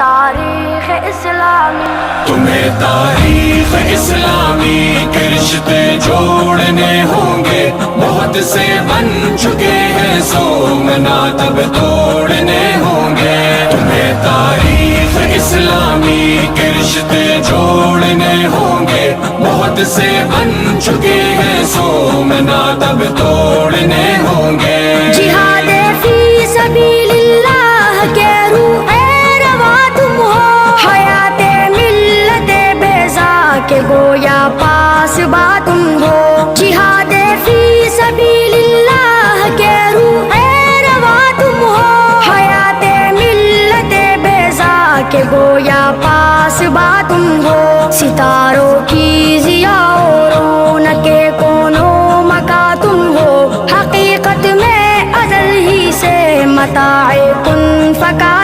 تاریخ اسلامی، تمہیں تاریخ اسلامی کے رشتے جوڑنے ہوں گے، بہت سے بن چکے ہیں سومنات اب توڑنے ہوں گے، تمہیں تاریخ اسلامی کے رشتے جوڑنے ہوں گے، بہت سے بن چکے ہیں سومنات اب توڑنے ہوں گے۔ جہاد فی سبیل اللہ کے روح روا تم ہو، حیات ملت بیضا کے گویا پاس با تم ہو، جہاد فی سبیل اللہ کے روح روا تم ہو، حیات ملت بیضا کے گویا پاس با تم ہو، ستاروں کی ضیاء و رونق کونوں مکا تم ہو، حقیقت میں ازل ہی سے متاع کن فکا